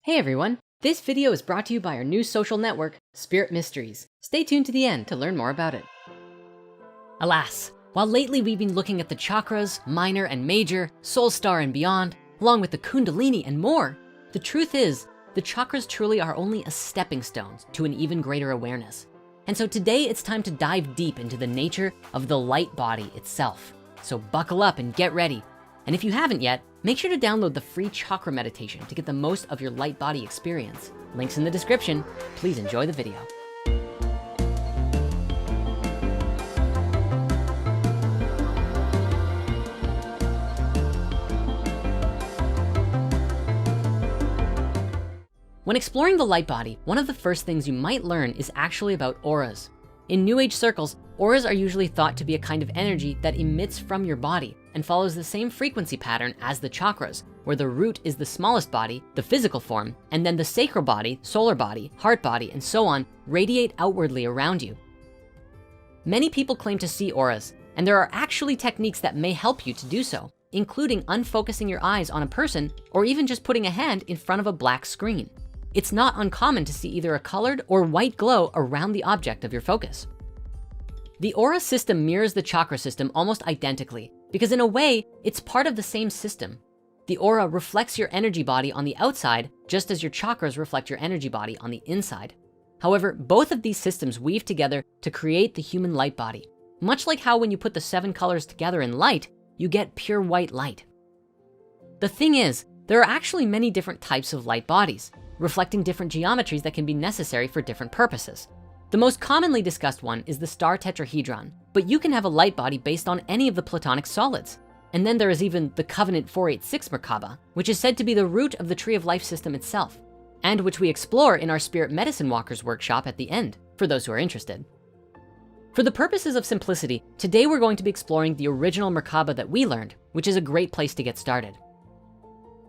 Hey everyone, this video is brought to you by our new social network, Spirit Mysteries. Stay tuned to the end to learn more about it. Alas, while lately we've been looking at the chakras, minor and major, soul star and beyond, along with the Kundalini and more, the truth is the chakras truly are only a stepping stone to an even greater awareness. And so today it's time to dive deep into the nature of the light body itself. So buckle up and get ready. And if you haven't yet, make sure to download the free chakra meditation to get the most of your light body experience. Links in the description. Please enjoy the video. When exploring the light body, one of the first things you might learn is actually about auras. In New Age circles, auras are usually thought to be a kind of energy that emits from your body and follows the same frequency pattern as the chakras, where the root is the smallest body, the physical form, and then the sacral body, solar body, heart body, and so on radiate outwardly around you. Many people claim to see auras, and there are actually techniques that may help you to do so, including unfocusing your eyes on a person or even just putting a hand in front of a black screen. It's not uncommon to see either a colored or white glow around the object of your focus. The aura system mirrors the chakra system almost identically because in a way, it's part of the same system. The aura reflects your energy body on the outside, just as your chakras reflect your energy body on the inside. However, both of these systems weave together to create the human light body, much like how when you put the 7 colors together in light, you get pure white light. The thing is, there are actually many different types of light bodies, reflecting different geometries that can be necessary for different purposes. The most commonly discussed one is the star tetrahedron, but you can have a light body based on any of the Platonic solids. And then there is even the Covenant 486 Merkaba, which is said to be the root of the Tree of Life system itself, and which we explore in our Spirit Medicine Walkers workshop at the end, for those who are interested. For the purposes of simplicity, today we're going to be exploring the original Merkaba that we learned, which is a great place to get started.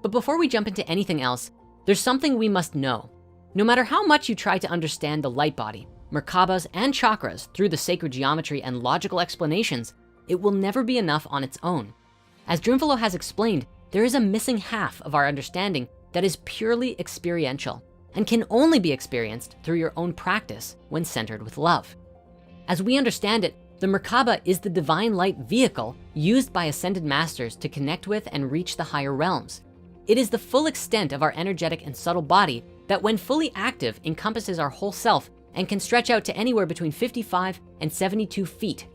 But before we jump into anything else, there's something we must know. No matter how much you try to understand the light body, Merkabas and chakras through the sacred geometry and logical explanations, it will never be enough on its own. As Drunvalo has explained, there is a missing half of our understanding that is purely experiential and can only be experienced through your own practice when centered with love. As we understand it, the Merkaba is the divine light vehicle used by ascended masters to connect with and reach the higher realms. It is the full extent of our energetic and subtle body that when fully active encompasses our whole self and can stretch out to anywhere between 55 and 72 feet.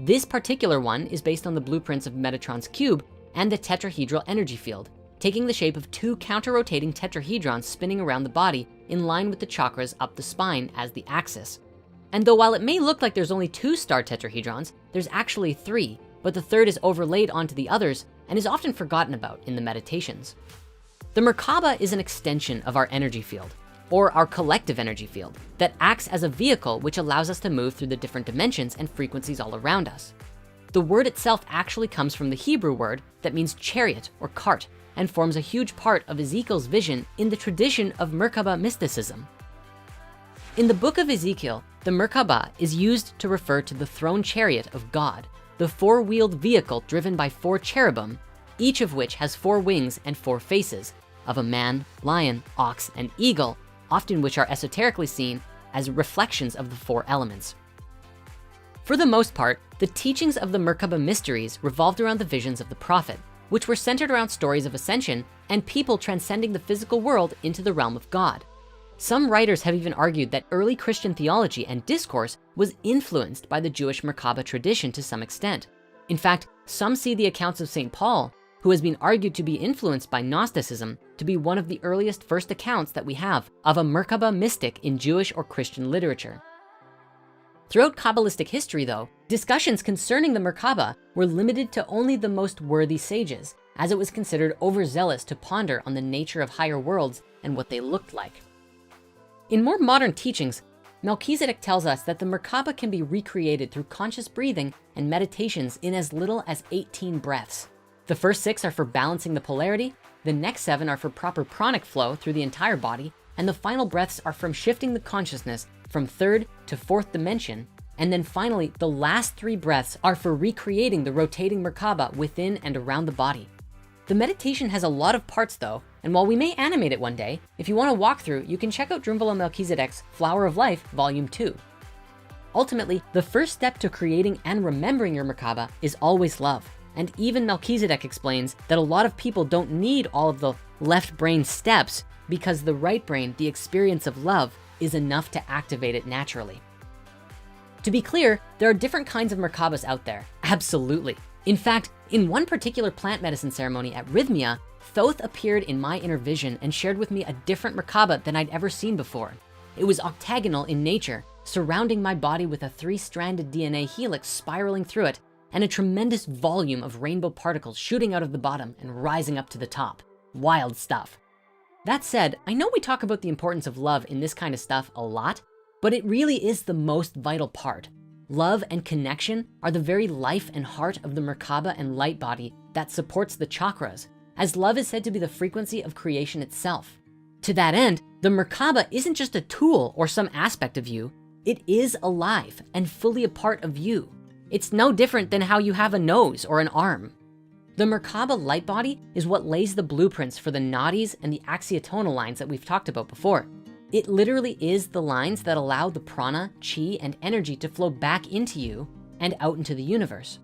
This particular one is based on the blueprints of Metatron's cube and the tetrahedral energy field, taking the shape of 2 counter-rotating tetrahedrons spinning around the body in line with the chakras up the spine as the axis. And though while it may look like there's only 2 star tetrahedrons, there's actually 3, but the third is overlaid onto the others and is often forgotten about in the meditations. The Merkaba is an extension of our energy field, or our collective energy field, that acts as a vehicle which allows us to move through the different dimensions and frequencies all around us. The word itself actually comes from the Hebrew word that means chariot or cart and forms a huge part of Ezekiel's vision in the tradition of Merkaba mysticism. In the book of Ezekiel, the Merkaba is used to refer to the throne chariot of God, the 4-wheeled vehicle driven by 4 cherubim, each of which has 4 wings and 4 faces of a man, lion, ox, and eagle, often which are esoterically seen as reflections of the 4 elements. For the most part, the teachings of the Merkaba mysteries revolved around the visions of the prophet, which were centered around stories of ascension and people transcending the physical world into the realm of God. Some writers have even argued that early Christian theology and discourse was influenced by the Jewish Merkaba tradition to some extent. In fact, some see the accounts of St. Paul, who has been argued to be influenced by Gnosticism, to be one of the earliest first accounts that we have of a Merkaba mystic in Jewish or Christian literature. Throughout Kabbalistic history though, discussions concerning the Merkaba were limited to only the most worthy sages, as it was considered overzealous to ponder on the nature of higher worlds and what they looked like. In more modern teachings, Melchizedek tells us that the Merkaba can be recreated through conscious breathing and meditations in as little as 18 breaths. The first 6 are for balancing the polarity, the next 7 are for proper pranic flow through the entire body, and the final breaths are from shifting the consciousness from 3rd to 4th dimension. And then finally, the last 3 breaths are for recreating the rotating Merkaba within and around the body. The meditation has a lot of parts though, And while we may animate it one day, if you want to walk through, you can check out Drunvalo Melchizedek's Flower of Life, Volume 2. Ultimately, the first step to creating and remembering your Merkaba is always love. And even Melchizedek explains that a lot of people don't need all of the left brain steps because the right brain, the experience of love, is enough to activate it naturally. To be clear, there are different kinds of Merkabas out there, absolutely. In fact, in one particular plant medicine ceremony at Rhythmia, Thoth appeared in my inner vision and shared with me a different Merkaba than I'd ever seen before. It was octagonal in nature, surrounding my body with a 3-stranded DNA helix spiraling through it and a tremendous volume of rainbow particles shooting out of the bottom and rising up to the top. Wild stuff. That said, I know we talk about the importance of love in this kind of stuff a lot, but it really is the most vital part. Love and connection are the very life and heart of the Merkaba and light body that supports the chakras, as love is said to be the frequency of creation itself. To that end, the Merkaba isn't just a tool or some aspect of you, it is alive and fully a part of you. It's no different than how you have a nose or an arm. The Merkaba light body is what lays the blueprints for the nadis and the axiotonal lines that we've talked about before. It literally is the lines that allow the prana, chi, and energy to flow back into you and out into the universe.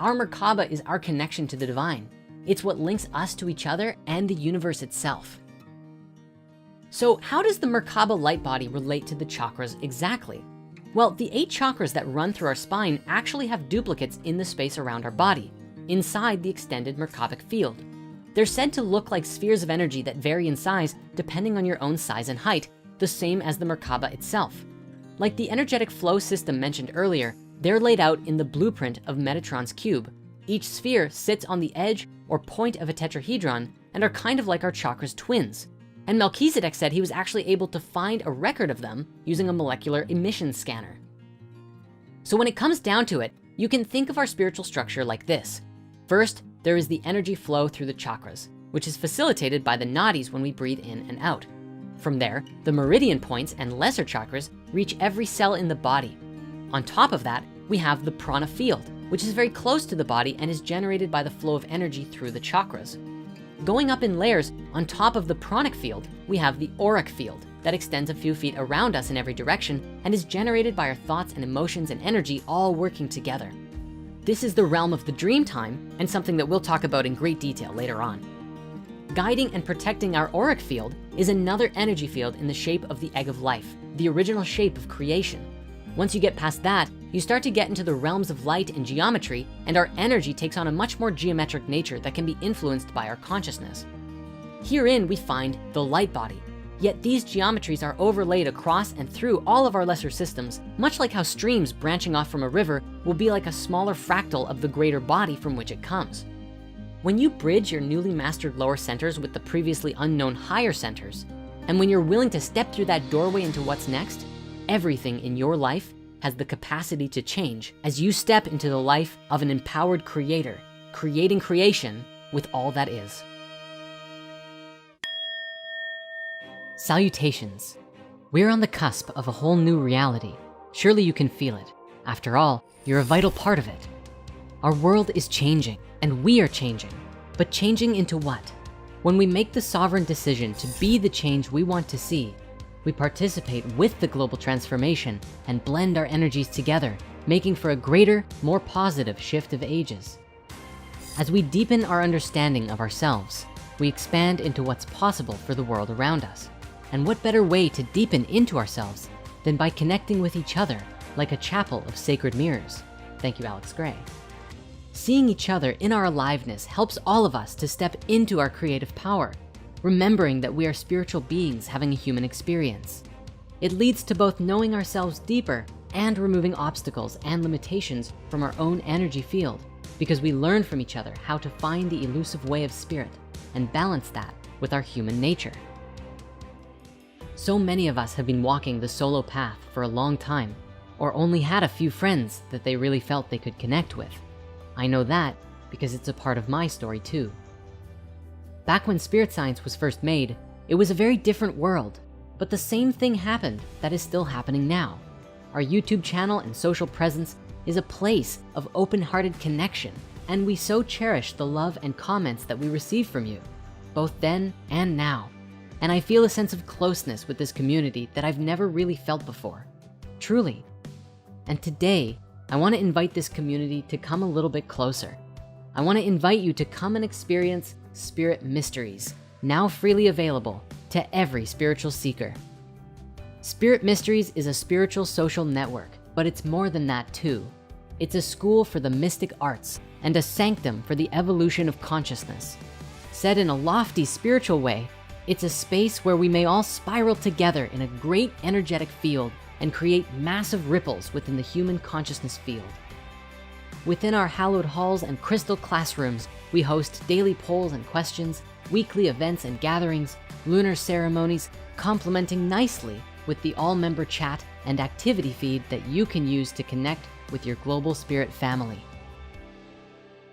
Our Merkaba is our connection to the divine. It's what links us to each other and the universe itself. So how does the Merkaba light body relate to the chakras exactly? Well, the 8 chakras that run through our spine actually have duplicates in the space around our body, inside the extended Merkabic field. They're said to look like spheres of energy that vary in size depending on your own size and height, the same as the Merkaba itself. Like the energetic flow system mentioned earlier, they're laid out in the blueprint of Metatron's cube. Each sphere sits on the edge or point of a tetrahedron and are kind of like our chakras twins. And Melchizedek said he was actually able to find a record of them using a molecular emission scanner. So when it comes down to it, you can think of our spiritual structure like this. First, there is the energy flow through the chakras, which is facilitated by the nadis when we breathe in and out. From there, the meridian points and lesser chakras reach every cell in the body. On top of that, we have the prana field, which is very close to the body and is generated by the flow of energy through the chakras. Going up in layers, on top of the pranic field, we have the auric field that extends a few feet around us in every direction and is generated by our thoughts and emotions and energy all working together. This is the realm of the dream time and something that we'll talk about in great detail later on. Guiding and protecting our auric field is another energy field in the shape of the egg of life, the original shape of creation. Once you get past that, you start to get into the realms of light and geometry, and our energy takes on a much more geometric nature that can be influenced by our consciousness. Herein we find the light body, yet these geometries are overlaid across and through all of our lesser systems, much like how streams branching off from a river will be like a smaller fractal of the greater body from which it comes. When you bridge your newly mastered lower centers with the previously unknown higher centers, and when you're willing to step through that doorway into what's next, everything in your life has the capacity to change as you step into the life of an empowered creator, creating creation with all that is. Salutations. We're on the cusp of a whole new reality. Surely you can feel it. After all, you're a vital part of it. Our world is changing and we are changing, but changing into what? When we make the sovereign decision to be the change we want to see, we participate with the global transformation and blend our energies together, making for a greater, more positive shift of ages. As we deepen our understanding of ourselves, we expand into what's possible for the world around us. And what better way to deepen into ourselves than by connecting with each other like a chapel of sacred mirrors? Thank you, Alex Gray. Seeing each other in our aliveness helps all of us to step into our creative power, remembering that we are spiritual beings having a human experience. It leads to both knowing ourselves deeper and removing obstacles and limitations from our own energy field, because we learn from each other how to find the elusive way of spirit and balance that with our human nature. So many of us have been walking the solo path for a long time, or only had a few friends that they really felt they could connect with. I know that because it's a part of my story too. Back when spirit science was first made, it was a very different world, but the same thing happened that is still happening now. Our YouTube channel and social presence is a place of open-hearted connection, and we so cherish the love and comments that we receive from you. both then and now. And I feel a sense of closeness with this community that I've never really felt before, truly. And today, I wanna invite this community to come a little bit closer. I wanna invite you to come and experience Spirit Mysteries, now freely available to every spiritual seeker. Spirit Mysteries is a spiritual social network, but it's more than that too. It's a school for the mystic arts and a sanctum for the evolution of consciousness. Said in a lofty spiritual way, it's a space where we may all spiral together in a great energetic field and create massive ripples within the human consciousness field. Within our hallowed halls and crystal classrooms, we host daily polls and questions, weekly events and gatherings, lunar ceremonies, complementing nicely with the all-member chat and activity feed that you can use to connect with your global spirit family.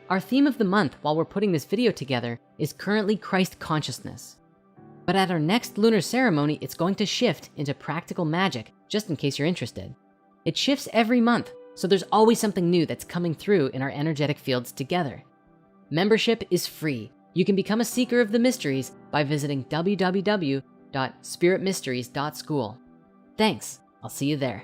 Our theme of the month while we're putting this video together is currently Christ consciousness. But at our next lunar ceremony, it's going to shift into practical magic, just in case you're interested. It shifts every month, so there's always something new that's coming through in our energetic fields together. Membership is free. You can become a seeker of the mysteries by visiting www.spiritmysteries.school. Thanks, I'll see you there.